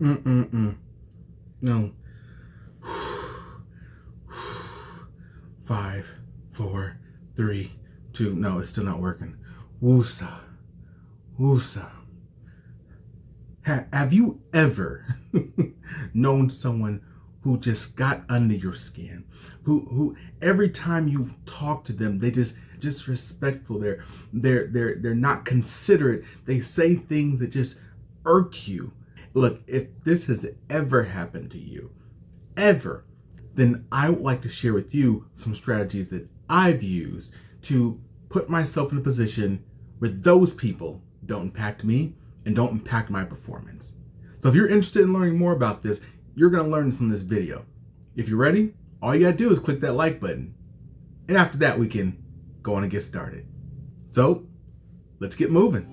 Mm-mm-mm. No. 5, 4, 3, 2. No, it's still not working. Woosa. Woosa. Have you ever known someone who just got under your skin? Who every time you talk to them, they just disrespectful. They're not considerate. They say things that just irk you. Look, if this has ever happened to you, ever, then I would like to share with you some strategies that I've used to put myself in a position where those people don't impact me and don't impact my performance. So if you're interested in learning more about this, you're going to learn from this video. If you're ready, all you got to do is click that like button. And after that, we can go on and get started. So let's get moving.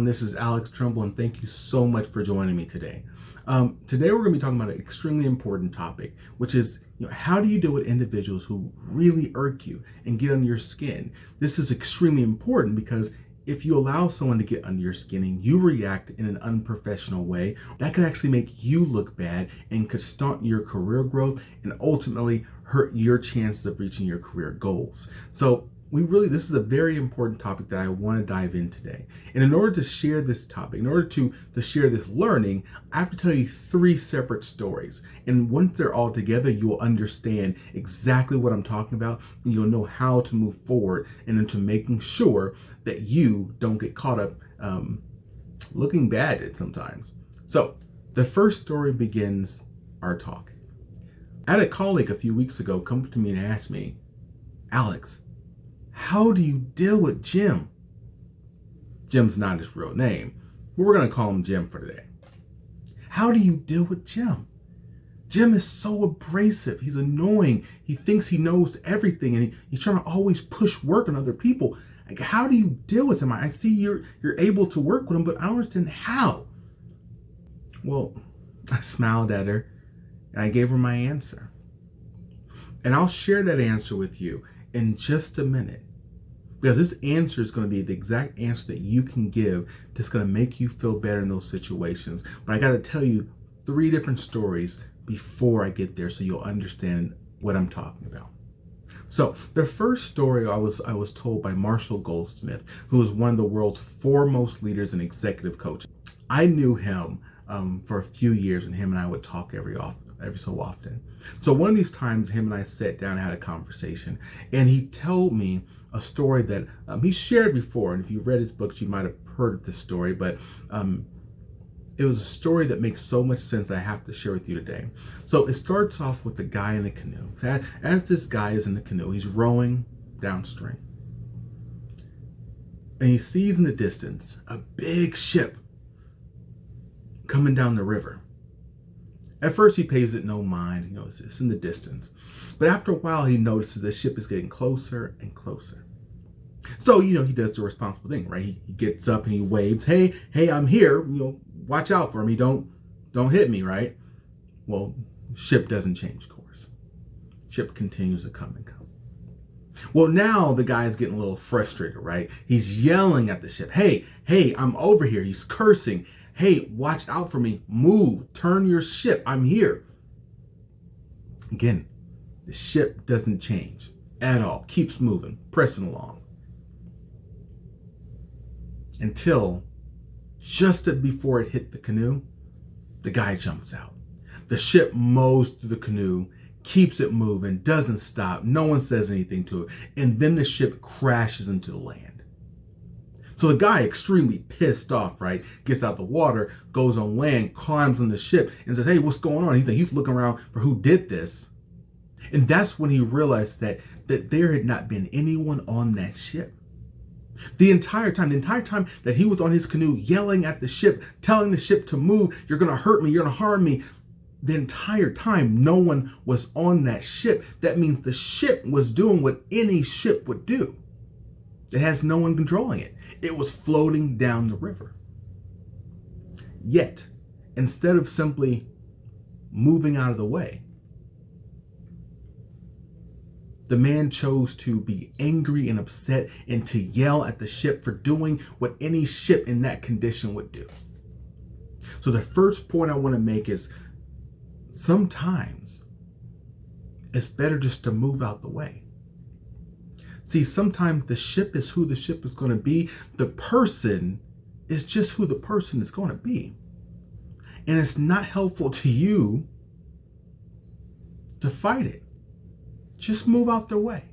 This is Tremble, and thank you so much for joining me today. Today we're going to be talking about an extremely important topic, which is how do you deal with individuals who really irk you and get under your skin? This is extremely important because if you allow someone to get under your skin and you react in an unprofessional way, that could actually make you look bad and could stunt your career growth and ultimately hurt your chances of reaching your career goals. So this is a very important topic that I want to dive in today. And in order to share this topic, in order to share this learning, I have to tell you 3 separate stories. And once they're all together, you will understand exactly what I'm talking about, and you'll know how to move forward and into making sure that you don't get caught up looking bad at sometimes. So the first story begins our talk. I had a colleague a few weeks ago come to me and ask me, Alex, how do you deal with Jim? Jim's not his real name, but we're going to call him Jim for today. How do you deal with Jim? Jim is so abrasive. He's annoying. He thinks he knows everything, and he's trying to always push work on other people. Like, how do you deal with him? I see you're able to work with him, but I don't understand how. Well, I smiled at her, and I gave her my answer. And I'll share that answer with you in just a minute, because this answer is going to be the exact answer that you can give that's going to make you feel better in those situations. But I got to tell you 3 different stories before I get there so you'll understand what I'm talking about. So the first story I was told by Marshall Goldsmith, who is one of the world's foremost leaders in executive coaching. I knew him for a few years, and him and I would talk every so often. So one of these times, him and I sat down and had a conversation, and he told me a story that he shared before. And if you've read his books, you might have heard of this story, but it was a story that makes so much sense that I have to share with you today. So it starts off with the guy in the canoe. As this guy is in the canoe, he's rowing downstream, and he sees in the distance a big ship coming down the river. At first, he pays it no mind. It's in the distance. But after a while, he notices the ship is getting closer and closer. So, he does the responsible thing, right? He gets up and he waves, hey, I'm here. Watch out for me. Don't hit me, right? Well, ship doesn't change course. Ship continues to come and come. Well, now the guy is getting a little frustrated, right? He's yelling at the ship. Hey, I'm over here. He's cursing. Hey, watch out for me. Move. Turn your ship. I'm here. Again, the ship doesn't change at all. Keeps moving, pressing along. Until just before it hit the canoe, the guy jumps out. The ship mows through the canoe, keeps it moving, doesn't stop. No one says anything to it. And then the ship crashes into the land. So the guy, extremely pissed off, right, gets out the water, goes on land, climbs on the ship, and says, hey, what's going on? He's looking around for who did this. And that's when he realized that there had not been anyone on that ship. The entire time that he was on his canoe yelling at the ship, telling the ship to move, you're going to hurt me, you're going to harm me. The entire time, no one was on that ship. That means the ship was doing what any ship would do. It has no one controlling it. It was floating down the river. Yet, instead of simply moving out of the way, the man chose to be angry and upset and to yell at the ship for doing what any ship in that condition would do. So the first point I want to make is sometimes it's better just to move out the way. See, sometimes the ship is who the ship is going to be. The person is just who the person is going to be. And it's not helpful to you to fight it. Just move out their way.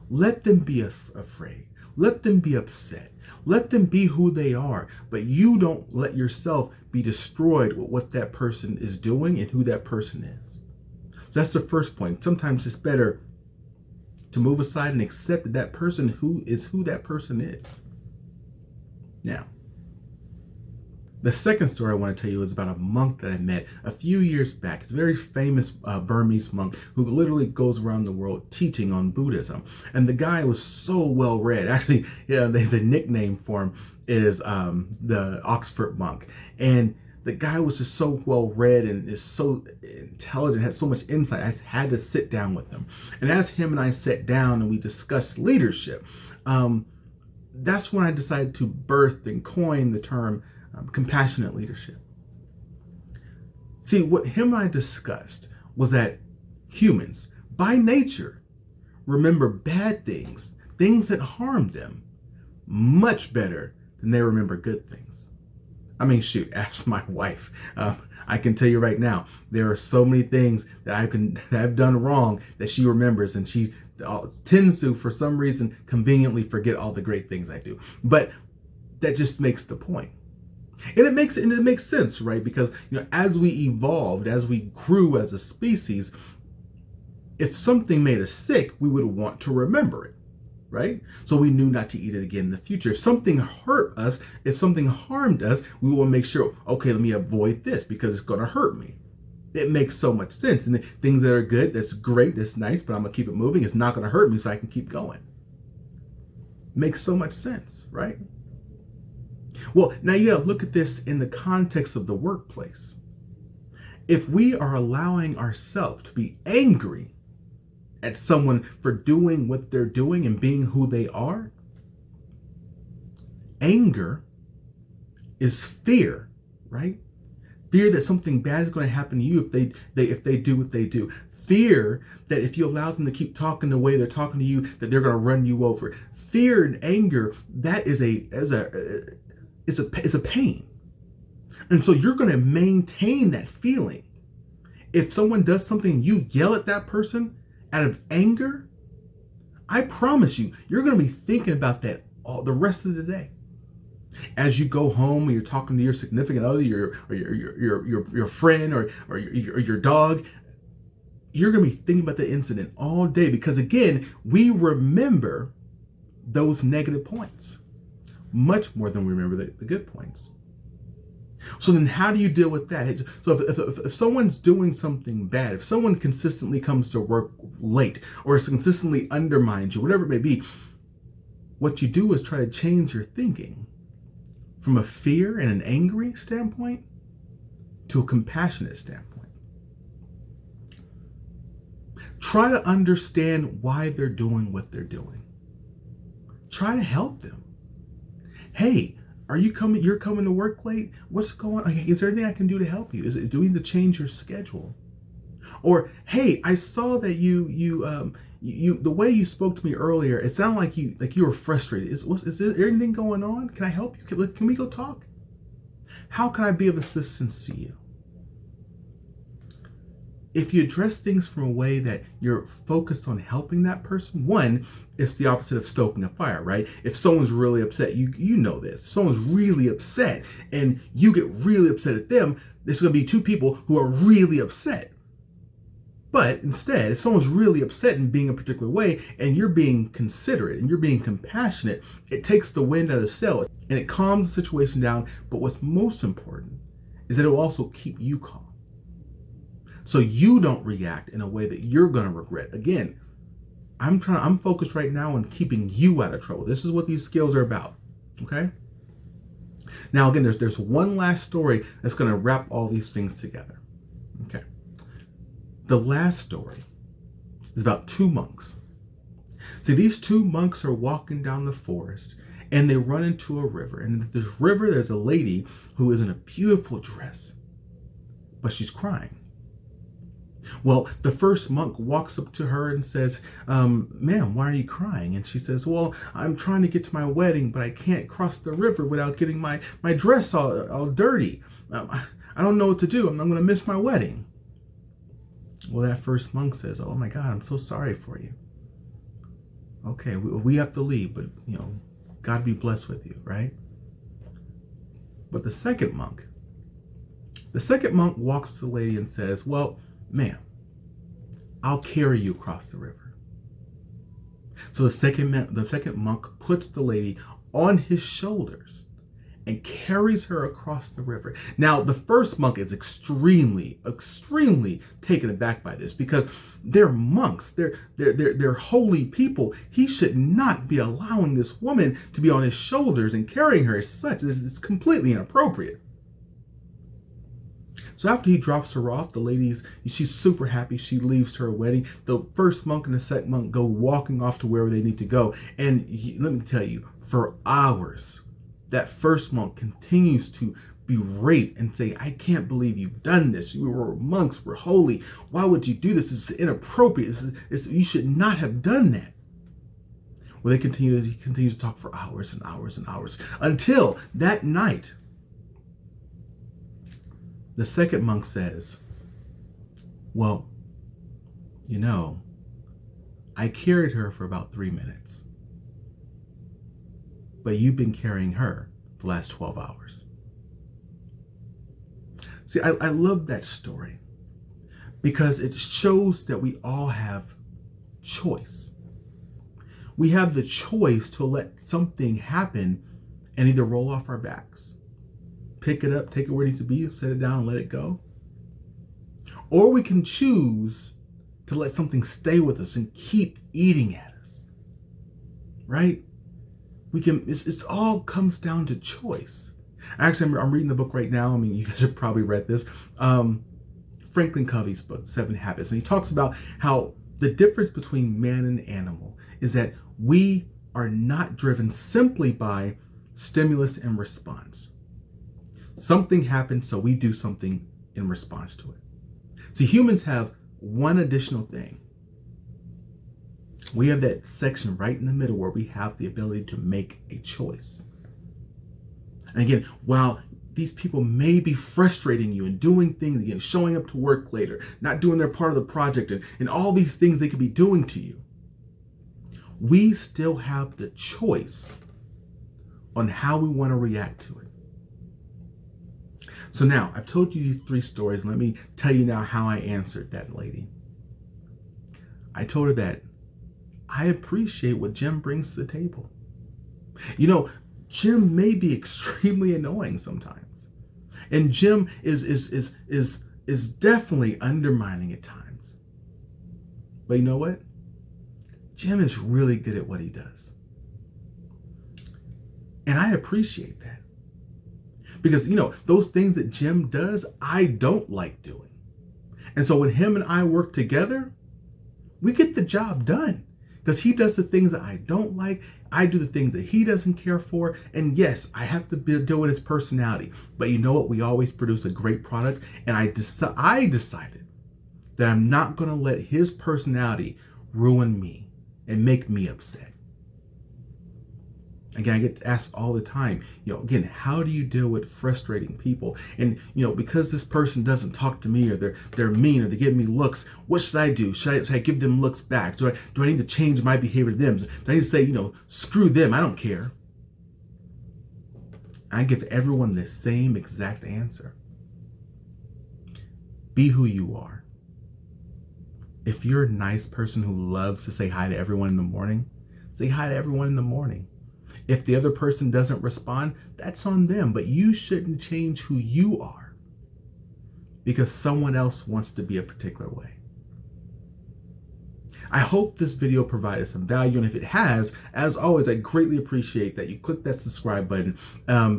Let them be afraid. Let them be upset. Let them be who they are. But you don't let yourself be destroyed with what that person is doing and who that person is. So that's the first point. Sometimes it's better to move aside and accept that that person who that person is. Now, the second story I want to tell you is about a monk that I met a few years back. It's a very famous Burmese monk who literally goes around the world teaching on Buddhism. And the guy was so well read. Actually, the nickname for him is the Oxford monk. And the guy was just so well read and is so intelligent, had so much insight. I had to sit down with him. And as him and I sat down and we discussed leadership, that's when I decided to birth and coin the term compassionate leadership. See, what him and I discussed was that humans, by nature, remember bad things, things that harm them, much better than they remember good things. I mean, shoot, ask my wife. I can tell you right now, there are so many things that I've done wrong that she remembers, and she tends to, for some reason, conveniently forget all the great things I do. But that just makes the point. And it makes sense, right? Because as we evolved, as we grew as a species, if something made us sick, we would want to remember it, right? So we knew not to eat it again in the future. If something hurt us, if something harmed us, we will make sure, okay, let me avoid this because it's going to hurt me. It makes so much sense. And the things that are good, that's great, that's nice, but I'm going to keep it moving. It's not going to hurt me, so I can keep going. Makes so much sense, right? Well, now you gotta look at this in the context of the workplace. If we are allowing ourselves to be angry at someone for doing what they're doing and being who they are, anger is fear, right? Fear that something bad is going to happen to you if they do what they do. Fear that if you allow them to keep talking the way they're talking to you, that they're going to run you over. Fear and anger, that is a pain. And so you're going to maintain that feeling. If someone does something, you yell at that person out of anger, I promise you, you're going to be thinking about that all the rest of the day. As you go home and you're talking to your significant other, your friend or your dog, you're going to be thinking about the incident all day because, again, we remember those negative points much more than we remember the good points. So then how do you deal with that? So if someone's doing something bad, if someone consistently comes to work late or consistently undermines you, whatever it may be, what you do is try to change your thinking from a fear and an angry standpoint to a compassionate standpoint. Try to understand why they're doing what they're doing. Try to help them. Hey, you're coming to work late? What's going on? Is there anything I can do to help you? Do we need to change your schedule? Or, hey, I saw that you the way you spoke to me earlier, it sounded like you were frustrated. Is there anything going on? Can I help you? Can we go talk? How can I be of assistance to you? If you address things from a way that you're focused on helping that person, one, it's the opposite of stoking a fire, right? If someone's really upset, you know this. If someone's really upset and you get really upset at them, there's going to be two people who are really upset. But instead, if someone's really upset and being a particular way, and you're being considerate and you're being compassionate, it takes the wind out of the sail and it calms the situation down. But what's most important is that it will also keep you calm. So you don't react in a way that you're going to regret. Again, I'm focused right now on keeping you out of trouble. This is what these skills are about. Okay? Now, again, there's one last story that's going to wrap all these things together. Okay. The last story is about two monks. See, these two monks are walking down the forest and they run into a river. And in this river, there's a lady who is in a beautiful dress, but she's crying. Well, the first monk walks up to her and says, ma'am, why are you crying? And she says, well, I'm trying to get to my wedding, but I can't cross the river without getting my dress all dirty. I don't know what to do. I'm going to miss my wedding. Well, that first monk says, oh my God, I'm so sorry for you. Okay, we have to leave, but God be blessed with you, right? But the second monk walks to the lady and says, well, ma'am, I'll carry you across the river. So the second monk puts the lady on his shoulders and carries her across the river. Now, the first monk is extremely taken aback by this because they're monks. They're holy people. He should not be allowing this woman to be on his shoulders and carrying her as such. It's completely inappropriate. So after he drops her off, she's super happy. She leaves to her wedding. The first monk and the second monk go walking off to wherever they need to go. And let me tell you, for hours, that first monk continues to berate and say, I can't believe you've done this. You were monks, we're holy. Why would you do this? This is inappropriate. You should not have done that. Well, he continues to talk for hours and hours and hours until that night, the second monk says, well, I carried her for about 3 minutes. But you've been carrying her for the last 12 hours. See, I love that story because it shows that we all have choice. We have the choice to let something happen and either roll off our backs, pick it up, take it where it needs to be, set it down and let it go. Or we can choose to let something stay with us and keep eating at us, right? It all comes down to choice. Actually, I'm reading the book right now. I mean, you guys have probably read this. Franklin Covey's book, 7 Habits. And he talks about how the difference between man and animal is that we are not driven simply by stimulus and response. Something happens, so we do something in response to it. See, humans have one additional thing. We have that section right in the middle where we have the ability to make a choice. And again, while these people may be frustrating you and doing things, again, showing up to work later, not doing their part of the project, and all these things they could be doing to you, we still have the choice on how we want to react to it. So now, I've told you these 3 stories. Let me tell you now how I answered that lady. I told her that I appreciate what Jim brings to the table. Jim may be extremely annoying sometimes. And Jim is definitely undermining at times. But you know what? Jim is really good at what he does. And I appreciate that. Because, those things that Jim does, I don't like doing. And so when him and I work together, we get the job done. Because he does the things that I don't like. I do the things that he doesn't care for. And yes, I have to deal with his personality. But you know what? We always produce a great product. And I decided that I'm not going to let his personality ruin me and make me upset. Again, I get asked all the time, again, how do you deal with frustrating people? And, because this person doesn't talk to me, or they're mean, or they give me looks, what should I do? Should I give them looks back? Do I need to change my behavior to them? Do I need to say, screw them, I don't care? I give everyone the same exact answer. Be who you are. If you're a nice person who loves to say hi to everyone in the morning, say hi to everyone in the morning. If the other person doesn't respond, that's on them, but you shouldn't change who you are because someone else wants to be a particular way. I hope this video provided some value, and if it has, as always, I greatly appreciate that you click that subscribe button,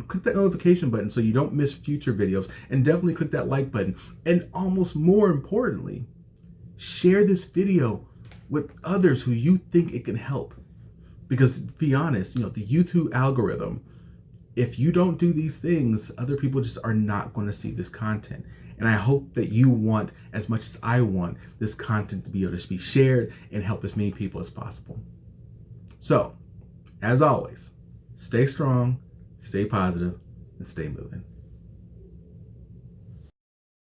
click that notification button so you don't miss future videos, and definitely click that like button. And almost more importantly, share this video with others who you think it can help. Because to be honest, the YouTube algorithm, if you don't do these things, other people just are not going to see this content. And I hope that you want, as much as I want, this content to be able to be shared and help as many people as possible. So, as always, stay strong, stay positive, and stay moving.